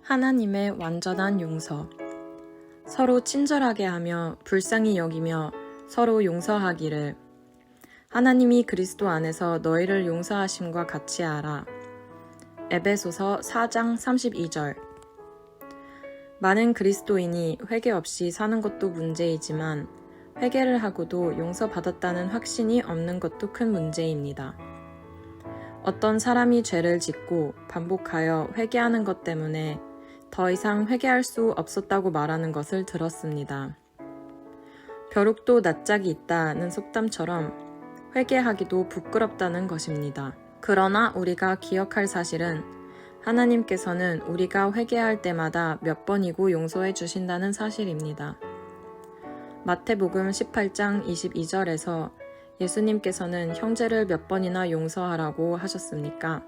하나님의 완전한 용서. 서로 친절하게 하며 불쌍히 여기며 서로 용서하기를. 하나님이 그리스도 안에서 너희를 용서하심과 같이 하라. 에베소서 4장 32절. 많은 그리스도인이 회개 없이 사는 것도 문제이지만 회개를 하고도 용서받았다는 확신이 없는 것도 큰 문제입니다. 어떤 사람이 죄를 짓고 반복하여 회개하는 것 때문에 더 이상 회개할 수 없었다고 말하는 것을 들었습니다. 벼룩도 낯짝이 있다는 속담처럼 회개하기도 부끄럽다는 것입니다. 그러나 우리가 기억할 사실은 하나님께서는 우리가 회개할 때마다 몇 번이고 용서해 주신다는 사실입니다. 마태복음 18장 22절에서 예수님께서는 형제를 몇 번이나 용서하라고 하셨습니까?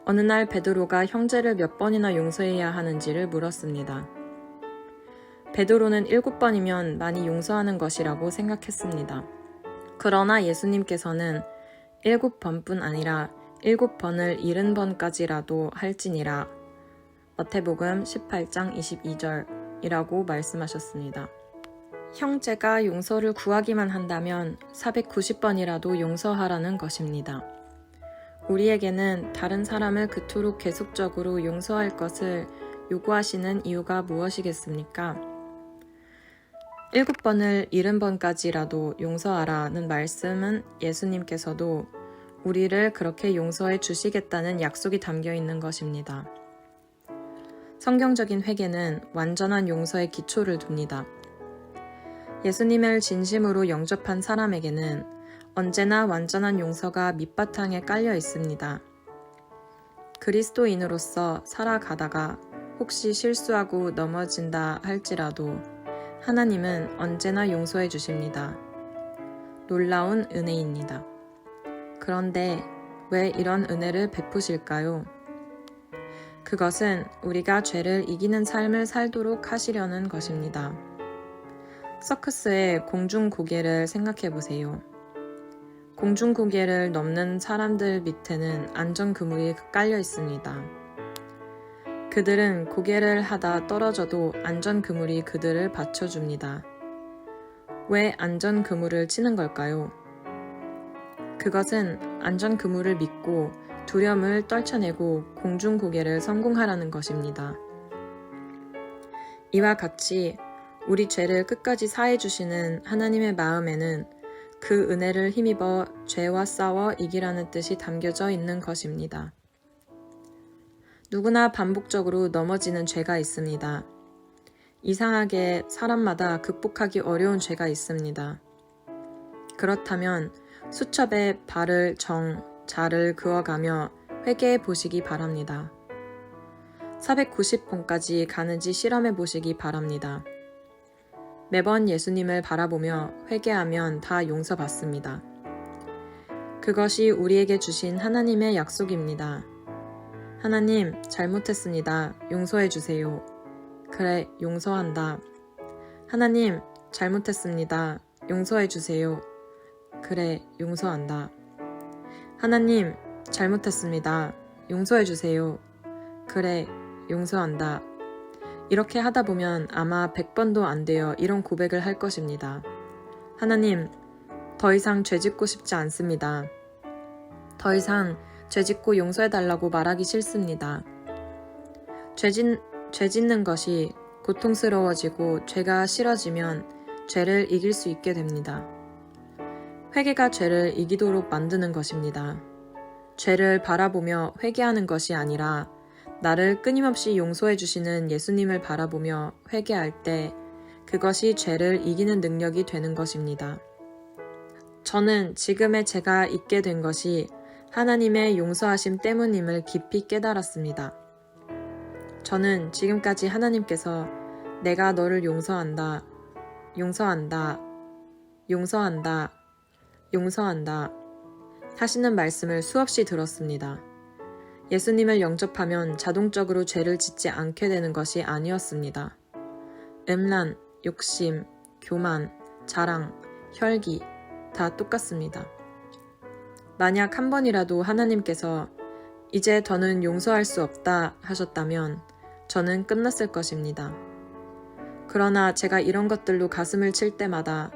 어느 날 베드로가 형제를 몇 번이나 용서해야 하는지를 물었습니다. 베드로는 7번이면 많이 용서하는 것이라고 생각했습니다. 그러나 예수님께서는 7번뿐 아니라 7번을 70번까지라도 할지니라. 마태복음 18장 22절이라고 말씀하셨습니다. 형제가 용서를 구하기만 한다면 490번이라도 용서하라는 것입니다. 우리에게는 다른 사람을 그토록 계속적으로 용서할 것을 요구하시는 이유가 무엇이겠습니까? 7번을 70번까지라도 용서하라는 말씀은 예수님께서도 우리를 그렇게 용서해 주시겠다는 약속이 담겨 있는 것입니다. 성경적인 회개는 완전한 용서의 기초를 둡니다. 예수님을 진심으로 영접한 사람에게는 언제나 완전한 용서가 밑바탕에 깔려 있습니다. 그리스도인으로서 살아가다가 혹시 실수하고 넘어진다 할지라도 하나님은 언제나 용서해 주십니다. 놀라운 은혜입니다. 그런데 왜 이런 은혜를 베푸실까요? 그것은 우리가 죄를 이기는 삶을 살도록 하시려는 것입니다. 서커스의 공중고개를 생각해 보세요. 공중고개를 넘는 사람들 밑에는 안전그물이 깔려 있습니다. 그들은 고개를 하다 떨어져도 안전그물이 그들을 받쳐줍니다. 왜 안전그물을 치는 걸까요? 그것은 안전그물을 믿고 두려움을 떨쳐내고 공중고개를 성공하라는 것입니다. 이와 같이 우리 죄를 끝까지 사해주시는 하나님의 마음에는 그 은혜를 힘입어 죄와 싸워 이기라는 뜻이 담겨져 있는 것입니다. 누구나 반복적으로 넘어지는 죄가 있습니다. 이상하게 사람마다 극복하기 어려운 죄가 있습니다. 그렇다면 수첩에 발을 자를 그어가며 회개해 보시기 바랍니다. 490번까지 가는지 실험해 보시기 바랍니다. 매번 예수님을 바라보며 회개하면 다 용서받습니다. 그것이 우리에게 주신 하나님의 약속입니다. 하나님, 잘못했습니다. 용서해 주세요. 그래, 용서한다. 하나님, 잘못했습니다. 용서해 주세요. 그래, 용서한다. 하나님, 잘못했습니다. 용서해 주세요. 그래, 용서한다. 이렇게 하다 보면 아마 100번도 안 되어 이런 고백을 할 것입니다. 하나님, 더 이상 죄 짓고 싶지 않습니다. 더 이상 죄 짓고 용서해달라고 말하기 싫습니다. 죄 짓는 것이 고통스러워지고 죄가 싫어지면 죄를 이길 수 있게 됩니다. 회개가 죄를 이기도록 만드는 것입니다. 죄를 바라보며 회개하는 것이 아니라 나를 끊임없이 용서해 주시는 예수님을 바라보며 회개할 때 그것이 죄를 이기는 능력이 되는 것입니다. 저는 지금의 제가 있게 된 것이 하나님의 용서하심 때문임을 깊이 깨달았습니다. 저는 지금까지 하나님께서 내가 너를 용서한다, 용서한다, 용서한다, 용서한다 하시는 말씀을 수없이 들었습니다. 예수님을 영접하면 자동적으로 죄를 짓지 않게 되는 것이 아니었습니다. 음란, 욕심, 교만, 자랑, 혈기 다 똑같습니다. 만약 한 번이라도 하나님께서 이제 더는 용서할 수 없다 하셨다면 저는 끝났을 것입니다. 그러나 제가 이런 것들로 가슴을 칠 때마다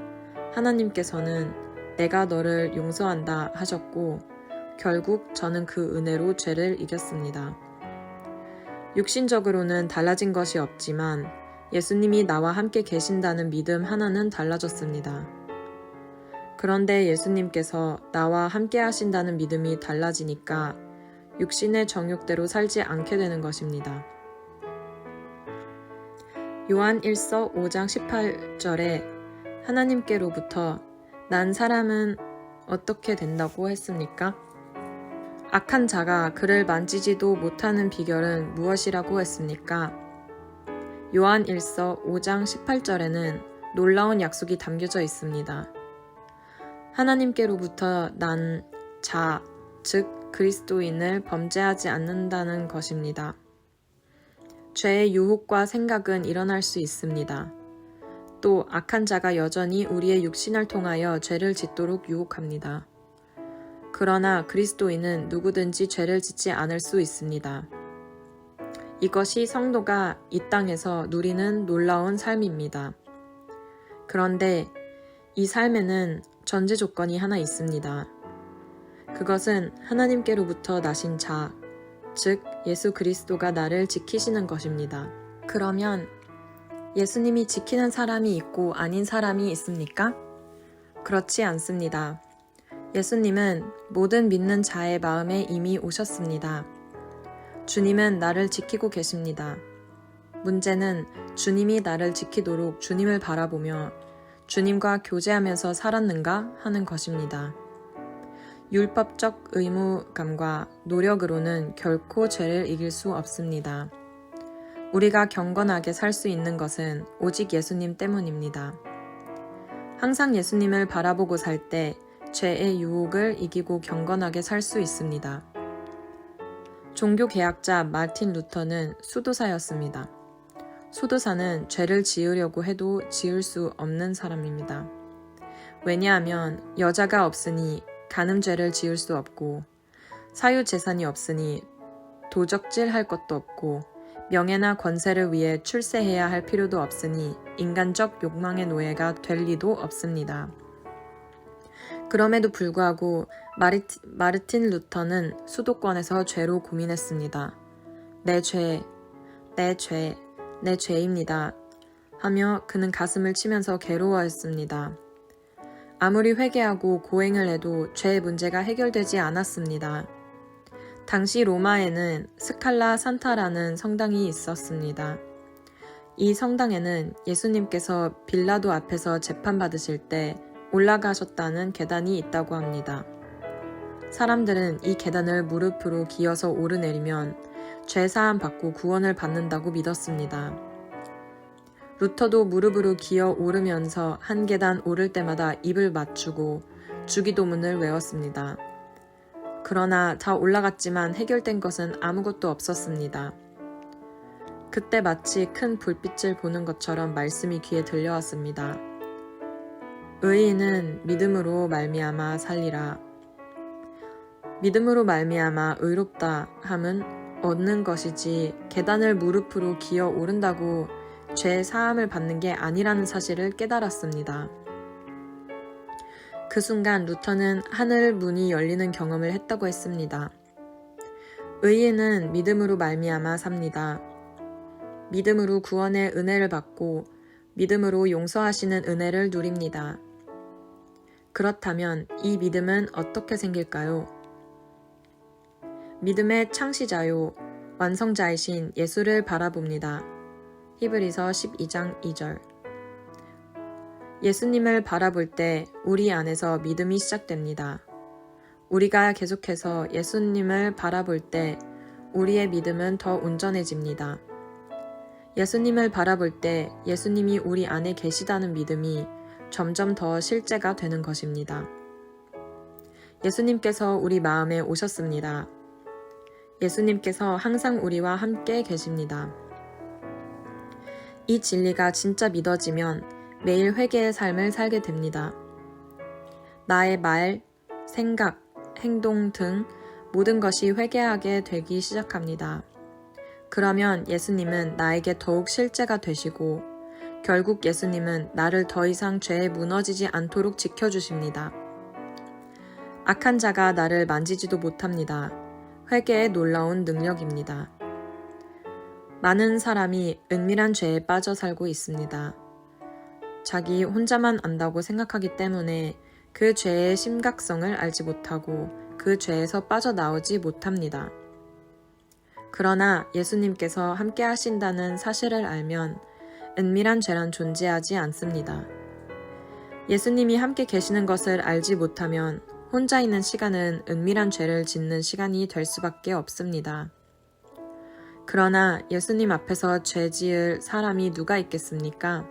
하나님께서는 내가 너를 용서한다 하셨고 결국 저는 그 은혜로 죄를 이겼습니다. 육신적으로는 달라진 것이 없지만 예수님이 나와 함께 계신다는 믿음 하나는 달라졌습니다. 그런데 예수님께서 나와 함께 하신다는 믿음이 달라지니까 육신의 정욕대로 살지 않게 되는 것입니다. 요한 1서 5장 18절에 하나님께로부터 난 사람은 어떻게 된다고 했습니까? 악한 자가 그를 만지지도 못하는 비결은 무엇이라고 했습니까? 요한 1서 5장 18절에는 놀라운 약속이 담겨져 있습니다. 하나님께로부터 난 자, 즉 그리스도인을 범죄하지 않는다는 것입니다. 죄의 유혹과 생각은 일어날 수 있습니다. 또 악한 자가 여전히 우리의 육신을 통하여 죄를 짓도록 유혹합니다. 그러나 그리스도인은 누구든지 죄를 짓지 않을 수 있습니다. 이것이 성도가 이 땅에서 누리는 놀라운 삶입니다. 그런데 이 삶에는 전제 조건이 하나 있습니다. 그것은 하나님께로부터 나신 자, 즉 예수 그리스도가 나를 지키시는 것입니다. 그러면 예수님이 지키는 사람이 있고 아닌 사람이 있습니까? 그렇지 않습니다. 예수님은 모든 믿는 자의 마음에 이미 오셨습니다. 주님은 나를 지키고 계십니다. 문제는 주님이 나를 지키도록 주님을 바라보며 주님과 교제하면서 살았는가 하는 것입니다. 율법적 의무감과 노력으로는 결코 죄를 이길 수 없습니다. 우리가 경건하게 살 수 있는 것은 오직 예수님 때문입니다. 항상 예수님을 바라보고 살 때 죄의 유혹을 이기고 경건하게 살 수 있습니다. 종교개혁자 마틴 루터는 수도사였습니다. 수도사는 죄를 지으려고 해도 지을 수 없는 사람입니다. 왜냐하면 여자가 없으니 간음죄를 지을 수 없고 사유재산이 없으니 도적질할 것도 없고 명예나 권세를 위해 출세해야 할 필요도 없으니 인간적 욕망의 노예가 될 리도 없습니다. 그럼에도 불구하고 마르틴 루터는 수도권에서 죄로 고민했습니다. 내 죄, 내 죄, 내 죄입니다. 하며 그는 가슴을 치면서 괴로워했습니다. 아무리 회개하고 고행을 해도 죄의 문제가 해결되지 않았습니다. 당시 로마에는 스칼라 산타라는 성당이 있었습니다. 이 성당에는 예수님께서 빌라도 앞에서 재판받으실 때 올라가셨다는 계단이 있다고 합니다. 사람들은 이 계단을 무릎으로 기어서 오르내리면 죄사함 받고 구원을 받는다고 믿었습니다. 루터도 무릎으로 기어 오르면서 한 계단 오를 때마다 입을 맞추고 주기도문을 외웠습니다. 그러나 다 올라갔지만 해결된 것은 아무것도 없었습니다. 그때 마치 큰 불빛을 보는 것처럼 말씀이 귀에 들려왔습니다. 의인은 믿음으로 말미암아 살리라. 믿음으로 말미암아 의롭다 함은 얻는 것이지 계단을 무릎으로 기어 오른다고 죄 사함을 받는 게 아니라는 사실을 깨달았습니다. 그 순간 루터는 하늘 문이 열리는 경험을 했다고 했습니다. 의인은 믿음으로 말미암아 삽니다. 믿음으로 구원의 은혜를 받고 믿음으로 용서하시는 은혜를 누립니다. 그렇다면 이 믿음은 어떻게 생길까요? 믿음의 창시자요 완성자이신 예수를 바라봅니다. 히브리서 12장 2절. 예수님을 바라볼 때 우리 안에서 믿음이 시작됩니다. 우리가 계속해서 예수님을 바라볼 때 우리의 믿음은 더 온전해집니다. 예수님을 바라볼 때 예수님이 우리 안에 계시다는 믿음이 점점 더 실제가 되는 것입니다. 예수님께서 우리 마음에 오셨습니다. 예수님께서 항상 우리와 함께 계십니다. 이 진리가 진짜 믿어지면 매일 회개의 삶을 살게 됩니다. 나의 말, 생각, 행동 등 모든 것이 회개하게 되기 시작합니다. 그러면 예수님은 나에게 더욱 실제가 되시고 결국 예수님은 나를 더 이상 죄에 무너지지 않도록 지켜주십니다. 악한 자가 나를 만지지도 못합니다. 회개의 놀라운 능력입니다. 많은 사람이 은밀한 죄에 빠져 살고 있습니다. 자기 혼자만 안다고 생각하기 때문에 그 죄의 심각성을 알지 못하고 그 죄에서 빠져나오지 못합니다. 그러나 예수님께서 함께 하신다는 사실을 알면 은밀한 죄란 존재하지 않습니다. 예수님이 함께 계시는 것을 알지 못하면 혼자 있는 시간은 은밀한 죄를 짓는 시간이 될 수밖에 없습니다. 그러나 예수님 앞에서 죄 지을 사람이 누가 있겠습니까?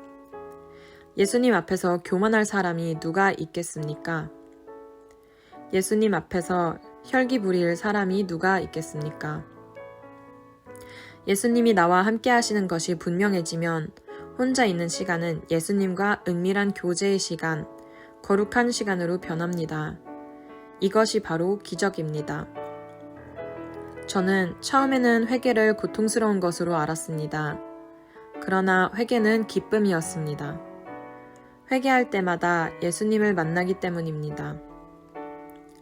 예수님 앞에서 교만할 사람이 누가 있겠습니까? 예수님 앞에서 혈기 부릴 사람이 누가 있겠습니까? 예수님이 나와 함께 하시는 것이 분명해지면 혼자 있는 시간은 예수님과 은밀한 교제의 시간, 거룩한 시간으로 변합니다. 이것이 바로 기적입니다. 저는 처음에는 회개를 고통스러운 것으로 알았습니다. 그러나 회개는 기쁨이었습니다. 회개할 때마다 예수님을 만나기 때문입니다.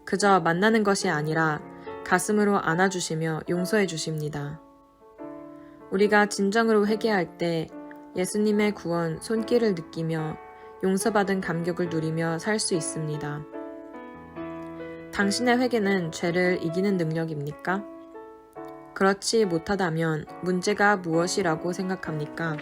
그저 만나는 것이 아니라 가슴으로 안아주시며 용서해 주십니다. 우리가 진정으로 회개할 때 예수님의 구원 손길을 느끼며 용서받은 감격을 누리며 살 수 있습니다. 당신의 회개는 죄를 이기는 능력입니까? 그렇지 못하다면 문제가 무엇이라고 생각합니까?